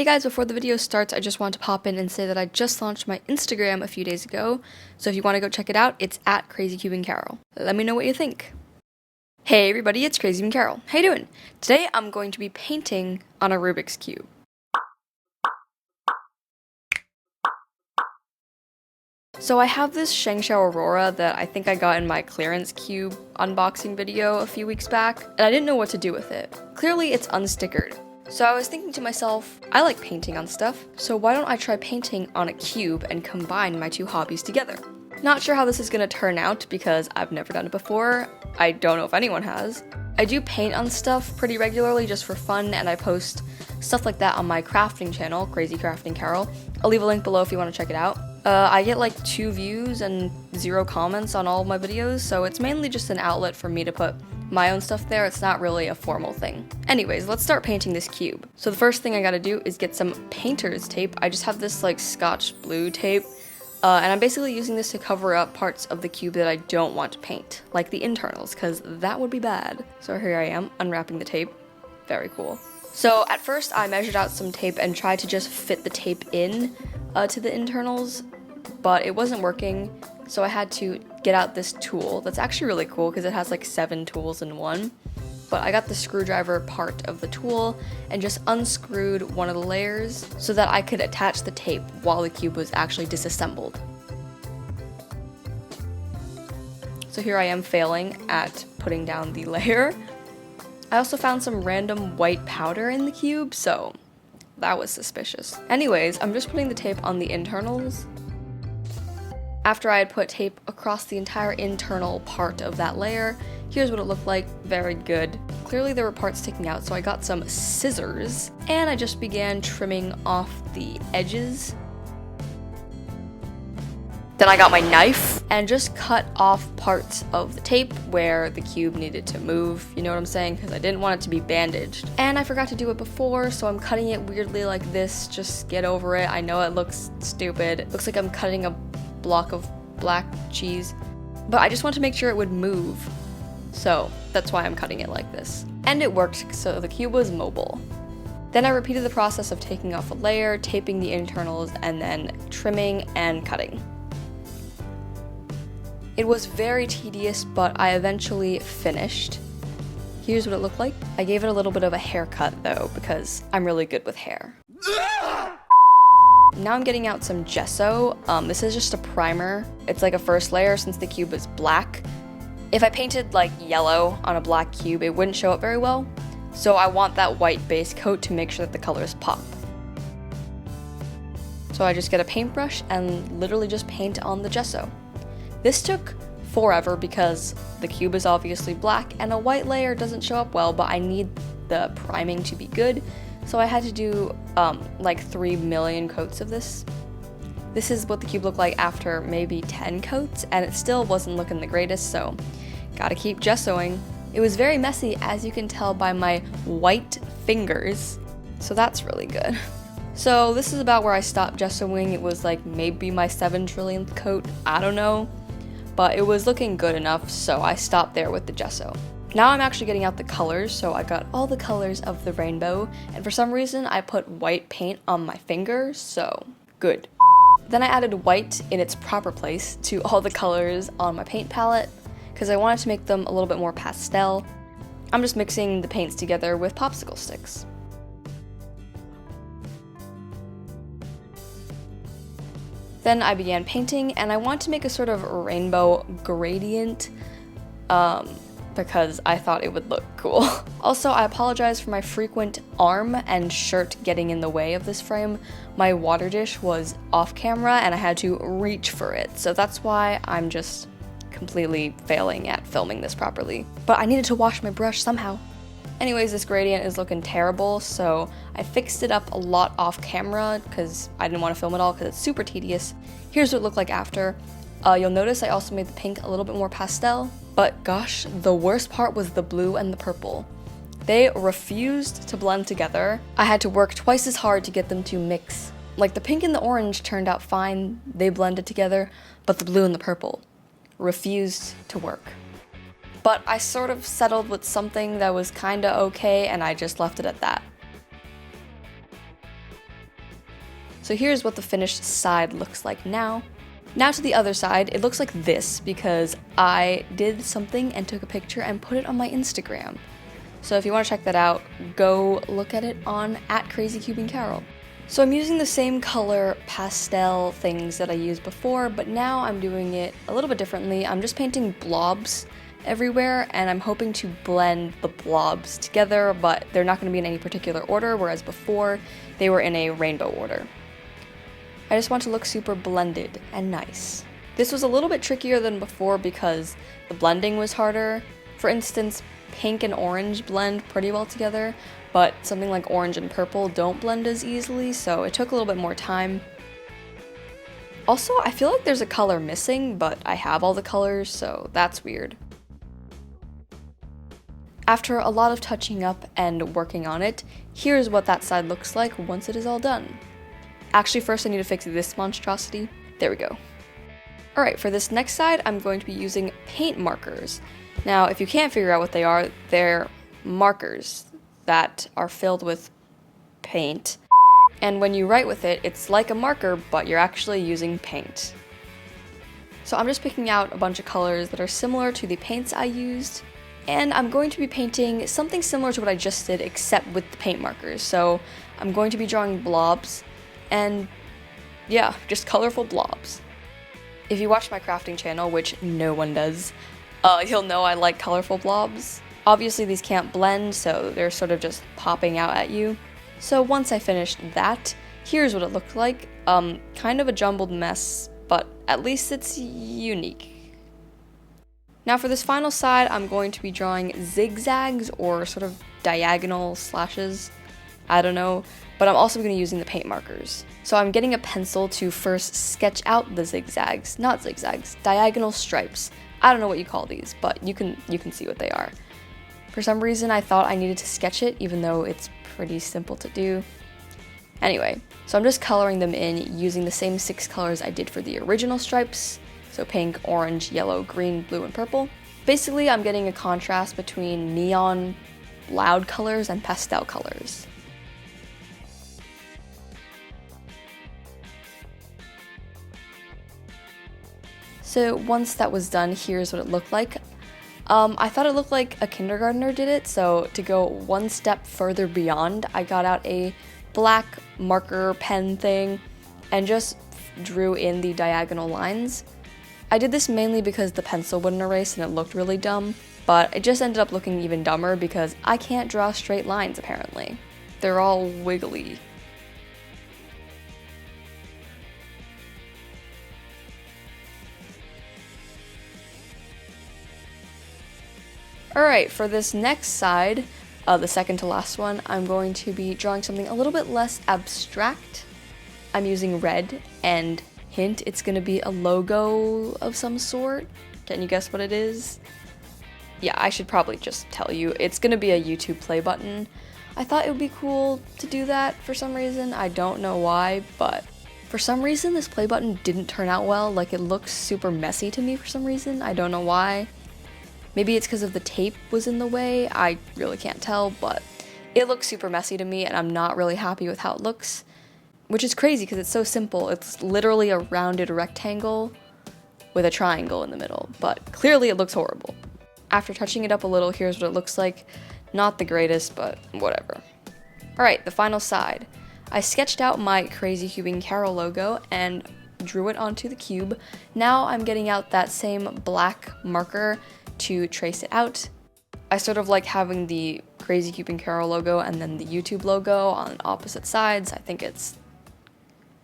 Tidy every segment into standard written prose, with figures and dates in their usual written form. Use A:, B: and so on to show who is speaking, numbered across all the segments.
A: Hey guys, before the video starts, I just want to pop in and say that I just launched my Instagram a few days ago, so if you want to go check it out, it's at CrazyCubeandCarol. Let me know what you think. Hey everybody, it's Crazy and Carol. How you doing? Today I'm going to be painting on a Rubik's Cube. So I have this Shengshou Aurora that I think I got in my clearance cube unboxing video a few weeks back, and I didn't know what to do with it. Clearly it's unstickered. So I was thinking to myself, I like painting on stuff, so why don't I try painting on a cube and combine my two hobbies together? Not sure how this is going to turn out because I've never done it before. I don't know if anyone has. I do paint on stuff pretty regularly just for fun, and I post stuff like that on my crafting channel, Crazy Crafting Carol. I'll leave a link below if you want to check it out. I get like 2 views and 0 comments on all of my videos, so it's mainly just an outlet for me to put my own stuff there. It's not really a formal thing. Anyways, let's start painting this cube. So the first thing I gotta do is get some painter's tape. I just have this like Scotch blue tape, and I'm basically using this to cover up parts of the cube that I don't want to paint, like the internals, because that would be bad. So here I am, unwrapping the tape. Very cool. So at first I measured out some tape and tried to just fit the tape in to the internals, but it wasn't working, so I had to get out this tool that's actually really cool because it has like 7 tools in one. But I got the screwdriver part of the tool and just unscrewed one of the layers so that I could attach the tape while the cube was actually disassembled. So here I am failing at putting down the layer. I also found some random white powder in the cube, so that was suspicious. Anyways, I'm just putting the tape on the internals. After I had put tape across the entire internal part of that layer, here's what it looked like. Very good. Clearly there were parts sticking out, so I got some scissors and I just began trimming off the edges. Then I got my knife and just cut off parts of the tape where the cube needed to move, you know what I'm saying? Because I didn't want it to be bandaged. And I forgot to do it before, so I'm cutting it weirdly like this. Just get over it. I know it looks stupid. It looks like I'm cutting a block of black cheese, but I just want to make sure it would move. So that's why I'm cutting it like this. And it worked, so the cube was mobile. Then I repeated the process of taking off a layer, taping the internals, and then trimming and cutting. It was very tedious, but I eventually finished. Here's what it looked like. I gave it a little bit of a haircut though, because I'm really good with hair. Now I'm getting out some gesso. This is just a primer. It's like a first layer since the cube is black. If I painted like yellow on a black cube, it wouldn't show up very well. So I want that white base coat to make sure that the colors pop. So I just get a paintbrush and literally just paint on the gesso. This took forever because the cube is obviously black and a white layer doesn't show up well, but I need the priming to be good. So I had to do like 3 million coats of this. This is what the cube looked like after maybe 10 coats, and it still wasn't looking the greatest, so gotta keep gessoing. It was very messy, as you can tell by my white fingers, so that's really good. So this is about where I stopped gessoing. It was like maybe my 7 trillionth coat, I don't know, but it was looking good enough, so I stopped there with the gesso. Now I'm actually getting out the colors, so I got all the colors of the rainbow, and for some reason I put white paint on my finger, so good. Then I added white in its proper place to all the colors on my paint palette, because I wanted to make them a little bit more pastel. I'm just mixing the paints together with popsicle sticks. Then I began painting, and I wanted to make a sort of rainbow gradient, because I thought it would look cool. Also, I apologize for my frequent arm and shirt getting in the way of this frame. My water dish was off camera and I had to reach for it, so that's why I'm just completely failing at filming this properly. But I needed to wash my brush somehow. Anyways, this gradient is looking terrible, so I fixed it up a lot off camera because I didn't want to film it all because it's super tedious. Here's what it looked like after. You'll notice I also made the pink a little bit more pastel, but gosh, the worst part was the blue and the purple. They refused to blend together. I had to work twice as hard to get them to mix. Like the pink and the orange turned out fine, they blended together, but the blue and the purple refused to work. But I sort of settled with something that was kinda okay, and I just left it at that. So here's what the finished side looks like now. Now to the other side, it looks like this because I did something and took a picture and put it on my Instagram. So if you want to check that out, go look at it on @crazycubingcarol. So I'm using the same color pastel things that I used before, but now I'm doing it a little bit differently. I'm just painting blobs everywhere, and I'm hoping to blend the blobs together, but they're not going to be in any particular order, whereas before they were in a rainbow order. I just want to look super blended and nice. This was a little bit trickier than before because the blending was harder. For instance, pink and orange blend pretty well together, but something like orange and purple don't blend as easily, so it took a little bit more time. Also, I feel like there's a color missing, but I have all the colors, so that's weird. After a lot of touching up and working on it, here's what that side looks like once it is all done. Actually, first I need to fix this monstrosity. There we go. Alright, for this next side, I'm going to be using paint markers. Now, if you can't figure out what they are, they're markers that are filled with paint. And when you write with it, it's like a marker, but you're actually using paint. So I'm just picking out a bunch of colors that are similar to the paints I used. And I'm going to be painting something similar to what I just did, except with the paint markers. So I'm going to be drawing blobs. And yeah, just colorful blobs. If you watch my crafting channel, which no one does, you'll know I like colorful blobs. Obviously these can't blend, so they're sort of just popping out at you. So once I finished that, here's what it looked like. Kind of a jumbled mess, but at least it's unique. Now for this final side, I'm going to be drawing zigzags or sort of diagonal slashes. I don't know, but I'm also going to be using the paint markers. So I'm getting a pencil to first sketch out the zigzags, not zigzags, diagonal stripes. I don't know what you call these, but you can see what they are. For some reason, I thought I needed to sketch it, even though it's pretty simple to do. Anyway, so I'm just coloring them in using the same 6 colors I did for the original stripes. So pink, orange, yellow, green, blue, and purple. Basically, I'm getting a contrast between neon, loud colors and pastel colors. So once that was done, here's what it looked like. I thought it looked like a kindergartner did it, so to go one step further beyond, I got out a black marker pen thing and just drew in the diagonal lines. I did this mainly because the pencil wouldn't erase and it looked really dumb, but it just ended up looking even dumber because I can't draw straight lines apparently. They're all wiggly. Alright, for this next side, the second to last one, I'm going to be drawing something a little bit less abstract. I'm using red, and hint, it's going to be a logo of some sort. Can you guess what it is? Yeah, I should probably just tell you. It's going to be a YouTube play button. I thought it would be cool to do that for some reason. I don't know why, but for some reason this play button didn't turn out well. Like, it looks super messy to me for some reason. I don't know why. Maybe it's because of the tape was in the way, I really can't tell, but it looks super messy to me and I'm not really happy with how it looks. Which is crazy because it's so simple, it's literally a rounded rectangle with a triangle in the middle, but clearly it looks horrible. After touching it up a little, here's what it looks like. Not the greatest, but whatever. Alright, the final side. I sketched out my Crazy Cubing Carol logo and drew it onto the cube. Now I'm getting out that same black marker to trace it out. I sort of like having the Crazy Cubing Carol logo and then the YouTube logo on opposite sides. I think it's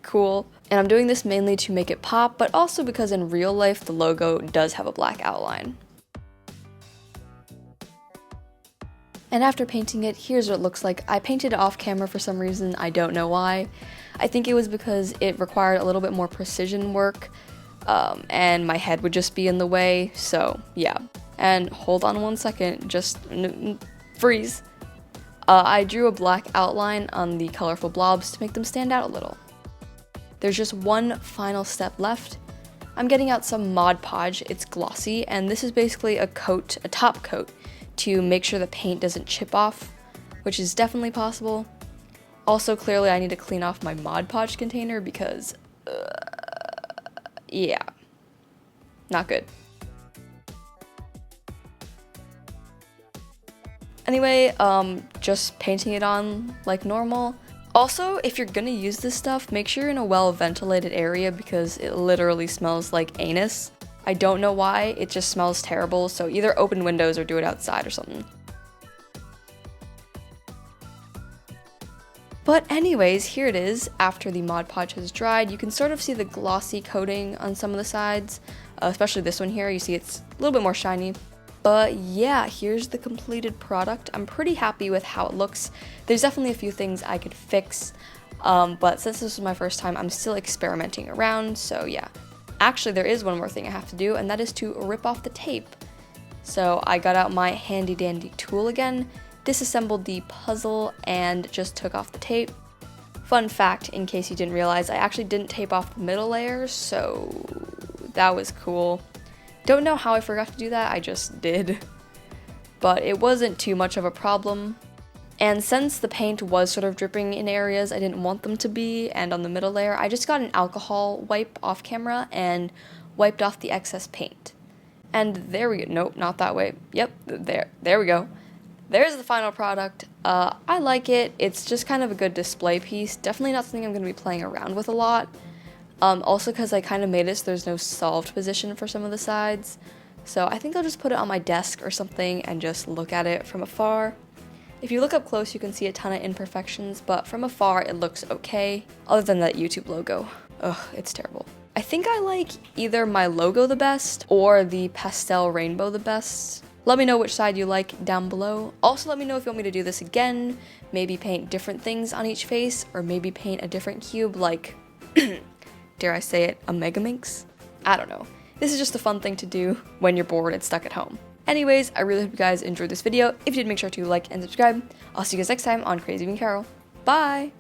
A: cool. And I'm doing this mainly to make it pop, but also because in real life the logo does have a black outline. And after painting it, here's what it looks like. I painted it off camera for some reason, I don't know why. I think it was because it required a little bit more precision work, and my head would just be in the way, so yeah. And hold on one second, just freeze. I drew a black outline on the colorful blobs to make them stand out a little. There's just one final step left. I'm getting out some Mod Podge, it's glossy, and this is basically a top coat, to make sure the paint doesn't chip off, which is definitely possible. Also, clearly I need to clean off my Mod Podge container because, yeah, not good. Anyway, just painting it on like normal. Also, if you're gonna use this stuff, make sure you're in a well-ventilated area because it literally smells like anus. I don't know why, it just smells terrible, so either open windows or do it outside or something. But anyways, here it is. After the Mod Podge has dried, you can sort of see the glossy coating on some of the sides, especially this one here. You see it's a little bit more shiny. But yeah, here's the completed product. I'm pretty happy with how it looks. There's definitely a few things I could fix, but since this was my first time, I'm still experimenting around, so yeah. Actually, there is one more thing I have to do, and that is to rip off the tape. So I got out my handy dandy tool again, disassembled the puzzle, and just took off the tape. Fun fact, in case you didn't realize, I actually didn't tape off the middle layers, so that was cool. Don't know how I forgot to do that, I just did. But it wasn't too much of a problem. And since the paint was sort of dripping in areas I didn't want them to be, and on the middle layer, I just got an alcohol wipe off camera and wiped off the excess paint. And there we go. Nope, not that way. Yep, there we go. There's the final product. I like it. It's just kind of a good display piece. Definitely not something I'm going to be playing around with a lot. Also because I kind of made it so there's no solved position for some of the sides. So I think I'll just put it on my desk or something and just look at it from afar. If you look up close, you can see a ton of imperfections, but from afar it looks okay, other than that YouTube logo. Ugh, it's terrible. I think I like either my logo the best or the pastel rainbow the best. Let me know which side you like down below. Also let me know if you want me to do this again, maybe paint different things on each face, or maybe paint a different cube like, dare I say it, a Megaminx? I don't know. This is just a fun thing to do when you're bored and stuck at home. Anyways, I really hope you guys enjoyed this video. If you did, make sure to like and subscribe. I'll see you guys next time on Crazy Bean Carol. Bye!